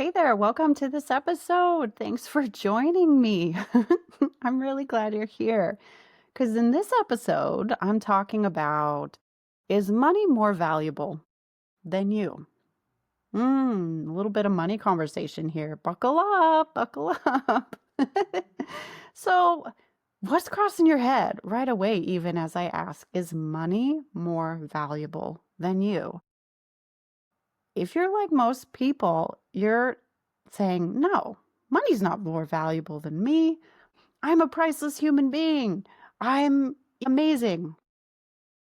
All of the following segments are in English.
Hey there, welcome to this episode. Thanks for joining me. I'm really glad you're here because in this episode, I'm talking about, is money more valuable than you? A little bit of money conversation here. Buckle up, buckle up. So, what's crossing your head right away, even as I ask, is money more valuable than you? If you're like most people, you're saying, no, money's not more valuable than me. I'm a priceless human being. I'm amazing.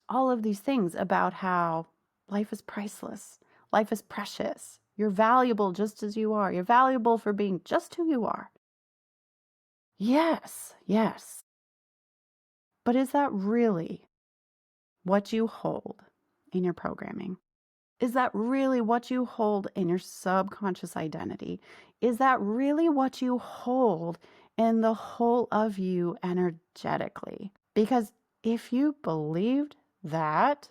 All of these things about how life is priceless, life is precious. You're valuable just as you are. You're valuable for being just who you are. Yes, yes. But is that really what you hold in your programming? Is that really what you hold in your subconscious identity? Is that really what you hold in the whole of you energetically? Because if you believed that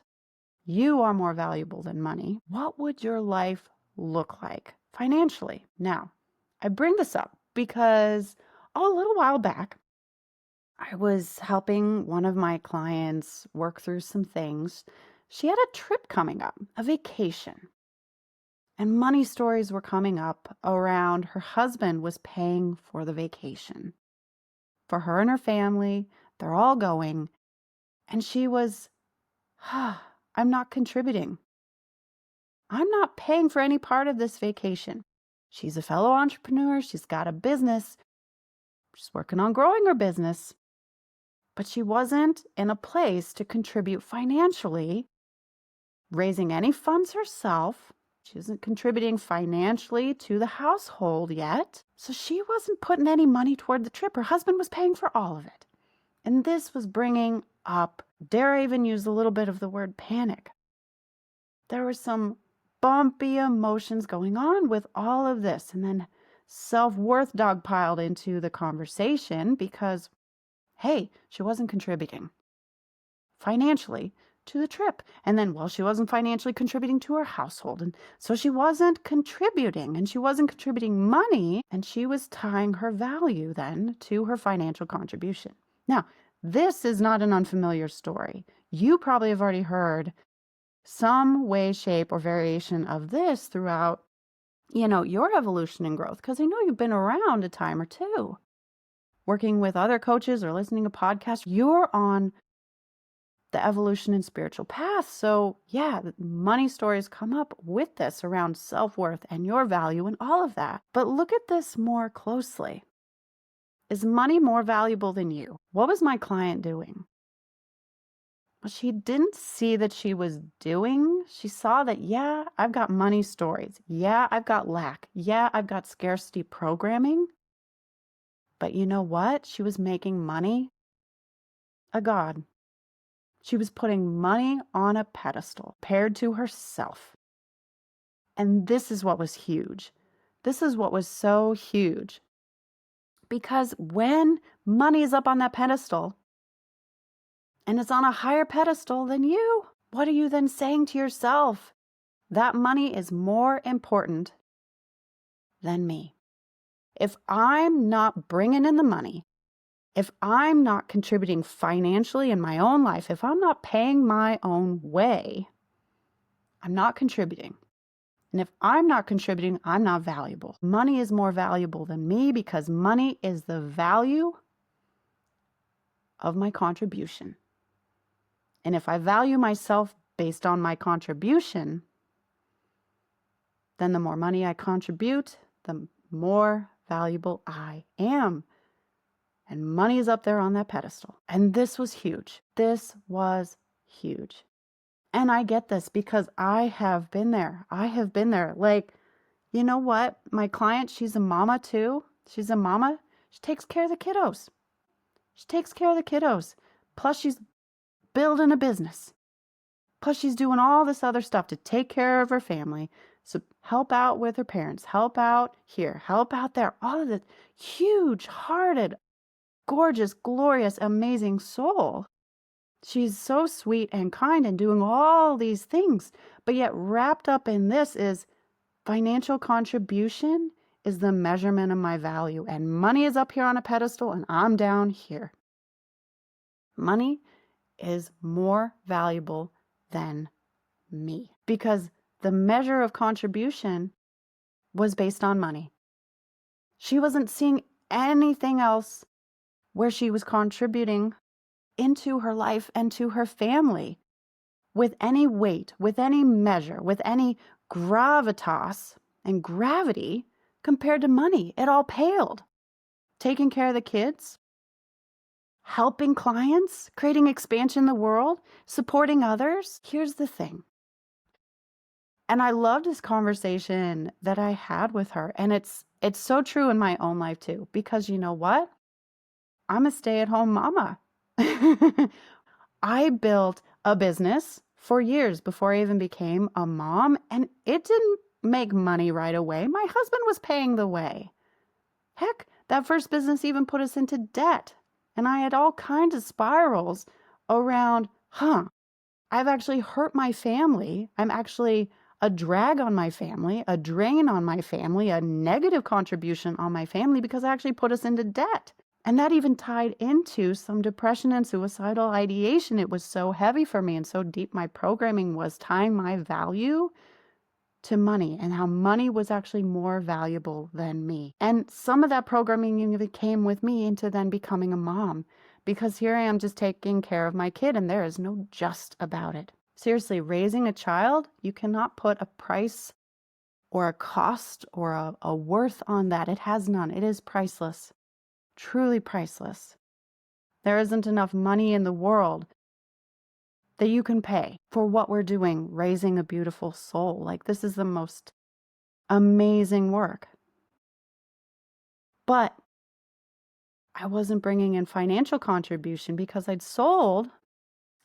you are more valuable than money, what would your life look like financially? Now, I bring this up because a little while back, I was helping one of my clients work through some things. She had a trip coming up, a vacation. And money stories were coming up around her husband was paying for the vacation. For her and her family, they're all going. And she was, I'm not contributing. I'm not paying for any part of this vacation. She's a fellow entrepreneur. She's got a business. She's working on growing her business. But she wasn't in a place to contribute financially, raising any funds herself. She isn't contributing financially to the household yet. So she wasn't putting any money toward the trip. Her husband was paying for all of it. And this was bringing up, dare I even use a little bit of the word panic. There were some bumpy emotions going on with all of this. And then self-worth dogpiled into the conversation because, hey, she wasn't contributing financially to the trip. And then, well, she wasn't financially contributing to her household. And so she wasn't contributing and she wasn't contributing money. And she was tying her value then to her financial contribution. Now, this is not an unfamiliar story. You probably have already heard some way, shape, or variation of this throughout, your evolution and growth, because I know you've been around a time or two. Working with other coaches or listening to podcasts, you're on the evolution and spiritual path. So yeah, money stories come up with this around self-worth and your value and all of that. But look at this more closely. Is money more valuable than you? What was my client doing? Well, she didn't see that she was doing. She saw that, yeah, I've got money stories. Yeah, I've got lack. Yeah, I've got scarcity programming. But you know what? She was making money a god. She was putting money on a pedestal paired to herself. And this is what was huge. This is what was so huge. Because when money is up on that pedestal and it's on a higher pedestal than you, what are you then saying to yourself? That money is more important than me. If I'm not bringing in the money, if I'm not contributing financially in my own life, if I'm not paying my own way, I'm not contributing. And if I'm not contributing, I'm not valuable. Money is more valuable than me because money is the value of my contribution. And if I value myself based on my contribution, then the more money I contribute, the more valuable I am. And money is up there on that pedestal. And this was huge. This was huge. And I get this because I have been there. I have been there. Like, you know what? My client, she's a mama too. She's a mama. She takes care of the kiddos. She takes care of the kiddos. Plus, she's building a business. Plus, she's doing all this other stuff to take care of her family. So help out with her parents. Help out here. Help out there. All of this huge-hearted, gorgeous, glorious, amazing soul. She's so sweet and kind and doing all these things. But yet wrapped up in this is Financial contribution is the measurement of my value, and money is up here on a pedestal and I'm down here. Money is more valuable than me because the measure of contribution was based on money. She wasn't seeing anything else where she was contributing into her life and to her family with any weight, with any measure, with any gravitas and gravity compared to money. It all paled. Taking care of the kids, helping clients, creating expansion in the world, supporting others. Here's the thing. And I loved this conversation that I had with her. And it's so true in my own life too, because you know what? I'm a stay-at-home mama. I built a business for years before I even became a mom, and it didn't make money right away. My husband was paying the way. Heck, that first business even put us into debt. And I had all kinds of spirals around, I've actually hurt my family. I'm actually a drag on my family, a drain on my family, a negative contribution on my family because I actually put us into debt. And that even tied into some depression and suicidal ideation. It was so heavy for me and so deep. My programming was tying my value to money and how money was actually more valuable than me. And some of that programming even came with me into then becoming a mom, because here I am just taking care of my kid and there is no just about it. Seriously, raising a child, you cannot put a price or a cost or a worth on that. It has none. It is priceless. Truly priceless. There isn't enough money in the world that you can pay for what we're doing, raising a beautiful soul. Like, this is the most amazing work. But I wasn't bringing in financial contribution because I'd sold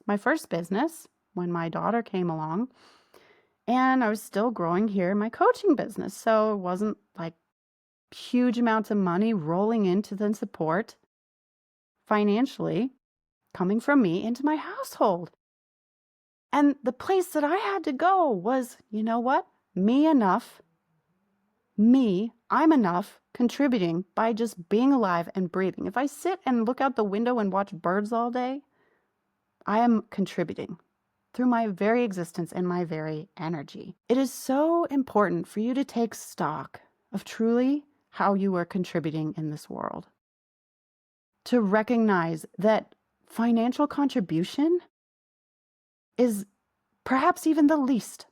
my first business when my daughter came along, and I was still growing here in my coaching business. So it wasn't like huge amounts of money rolling into the support financially coming from me into my household. And the place that I had to go was, you know what? Me enough. I'm enough contributing by just being alive and breathing. If I sit and look out the window and watch birds all day, I am contributing through my very existence and my very energy. It is so important for you to take stock of truly how you are contributing in this world. To recognize that financial contribution is perhaps even the least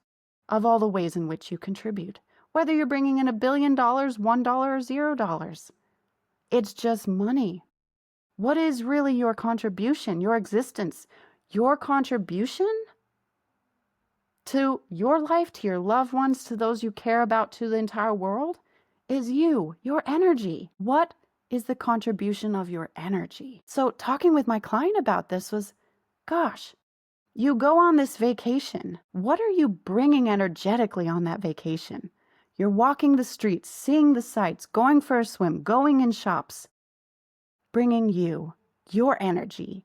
of all the ways in which you contribute. Whether you're bringing in $1 billion, $1, or $0. It's just money. What is really your contribution, your existence? Your contribution to your life, to your loved ones, to those you care about, to the entire world is you, your energy. What is the contribution of your energy? So talking with my client about this was, gosh, you go on this vacation. What are you bringing energetically on that vacation? You're walking the streets, seeing the sights, going for a swim, going in shops, bringing you, your energy,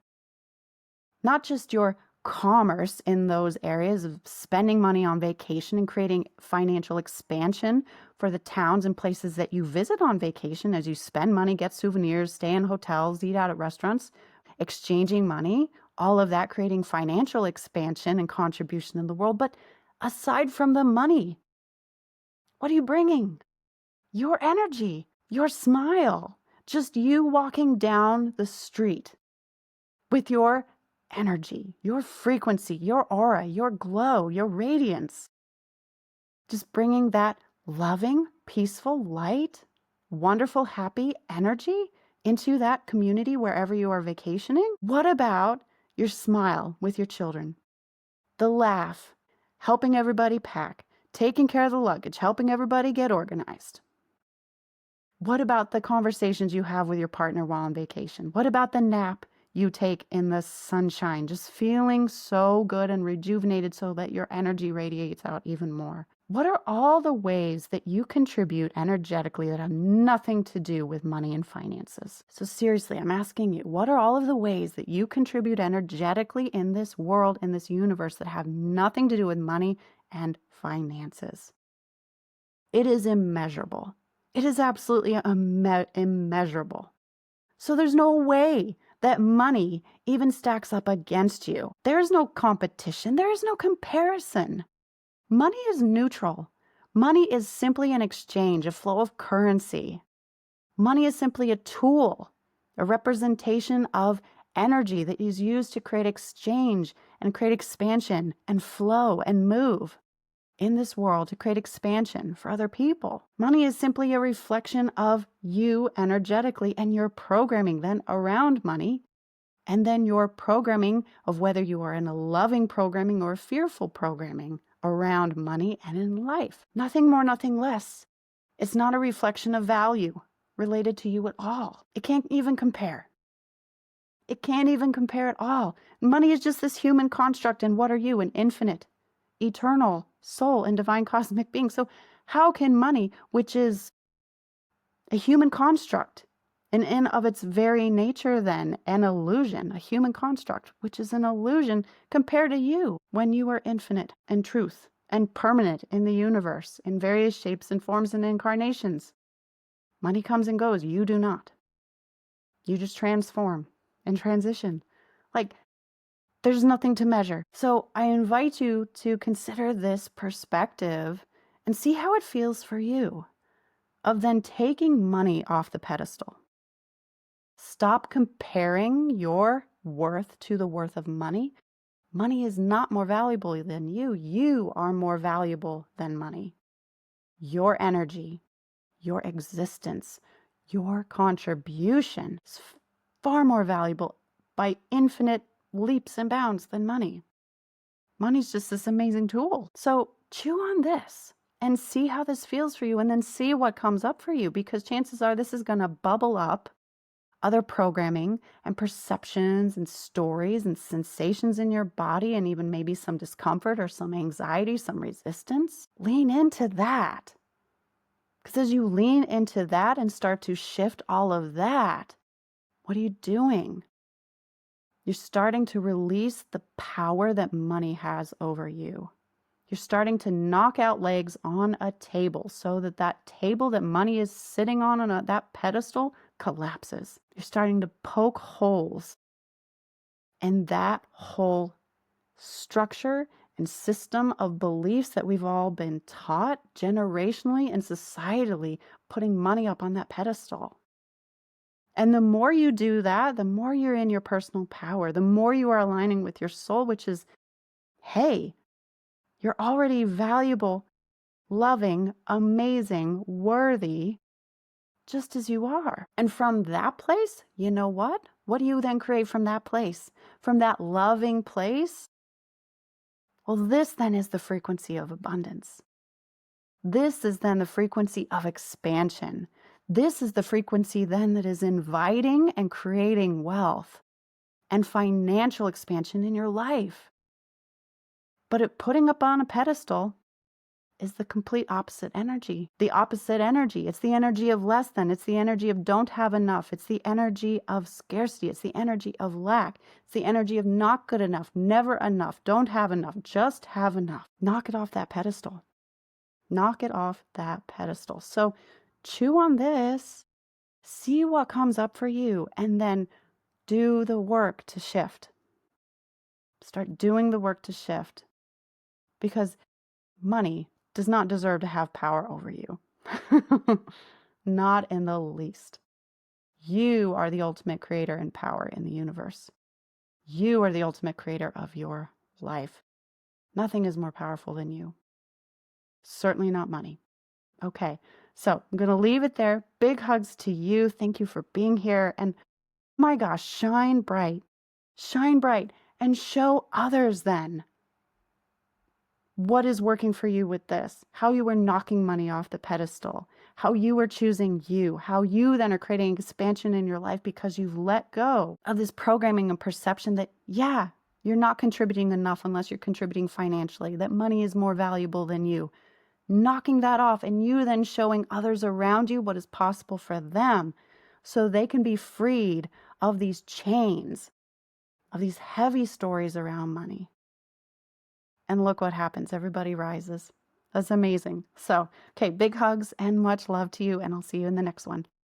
not just your commerce in those areas of spending money on vacation and creating financial expansion for the towns and places that you visit on vacation as you spend money, get souvenirs, stay in hotels, eat out at restaurants, exchanging money, all of that creating financial expansion and contribution in the world. But aside from the money, what are you bringing? Your energy, your smile, just you walking down the street with your energy, your frequency, your aura, your glow, your radiance. Just bringing that loving, peaceful, light, wonderful, happy energy into that community wherever you are vacationing. What about your smile with your children? The laugh, helping everybody pack, taking care of the luggage, helping everybody get organized. What about the conversations you have with your partner while on vacation? What about the nap you take in the sunshine, just feeling so good and rejuvenated so that your energy radiates out even more? What are all the ways that you contribute energetically that have nothing to do with money and finances? So seriously, I'm asking you, what are all of the ways that you contribute energetically in this world, in this universe, that have nothing to do with money and finances? It is immeasurable. It is absolutely immeasurable. So there's no way that money even stacks up against you. There is no competition. There is no comparison. Money is neutral. Money is simply an exchange, a flow of currency. Money is simply a tool, a representation of energy that is used to create exchange and create expansion and flow and move in this world to create expansion for other people. Money is simply a reflection of you energetically and your programming then around money, and then your programming of whether you are in a loving programming or a fearful programming around money and in life. Nothing more, nothing less. It's not a reflection of value related to you at all. It can't even compare. It can't even compare at all. Money is just this human construct, and what are you? An infinite, eternal soul and divine cosmic being. So how can money, which is a human construct, and in of its very nature then an illusion, a human construct, which is an illusion, compare to you when you are infinite and truth and permanent in the universe in various shapes and forms and incarnations? Money comes and goes. You do not. You just transform and transition. Like, there's nothing to measure. So I invite you to consider this perspective and see how it feels for you of then taking money off the pedestal. Stop comparing your worth to the worth of money. Money is not more valuable than you. You are more valuable than money. Your energy, your existence, your contribution is far more valuable by infinite leaps and bounds than money. Money's just this amazing tool. So chew on this and see how this feels for you, and then see what comes up for you, because chances are this is going to bubble up other programming and perceptions and stories and sensations in your body, and even maybe some discomfort or some anxiety, some resistance. Lean into that. Because as you lean into that and start to shift all of that, what are you doing? You're starting to release the power that money has over you. You're starting to knock out legs on a table so that that table that money is sitting on that pedestal collapses. You're starting to poke holes in that whole structure and system of beliefs that we've all been taught generationally and societally, putting money up on that pedestal. And the more you do that, the more you're in your personal power, the more you are aligning with your soul, which is, hey, you're already valuable, loving, amazing, worthy, just as you are. And from that place, you know what? What do you then create from that place? From that loving place? Well, this then is the frequency of abundance. This is then the frequency of expansion. This is the frequency then that is inviting and creating wealth and financial expansion in your life. But putting up on a pedestal is the complete opposite energy. The opposite energy. It's the energy of less than. It's the energy of don't have enough. It's the energy of scarcity. It's the energy of lack. It's the energy of not good enough, never enough, don't have enough, just have enough. Knock it off that pedestal. Knock it off that pedestal. So chew on this, see what comes up for you, and then do the work to shift. Start doing the work to shift. Because money does not deserve to have power over you. Not in the least. You are the ultimate creator and power in the universe. You are the ultimate creator of your life. Nothing is more powerful than you. Certainly not money. Okay, so I'm going to leave it there. Big hugs to you. Thank you for being here. And my gosh, shine bright, and show others then what is working for you with this, how you are knocking money off the pedestal, how you are choosing you, how you then are creating expansion in your life because you've let go of this programming and perception that, yeah, you're not contributing enough unless you're contributing financially, that money is more valuable than you. Knocking that off, and you then showing others around you what is possible for them so they can be freed of these chains, of these heavy stories around money. And look what happens. Everybody rises. That's amazing. So, okay, big hugs and much love to you, and I'll see you in the next one.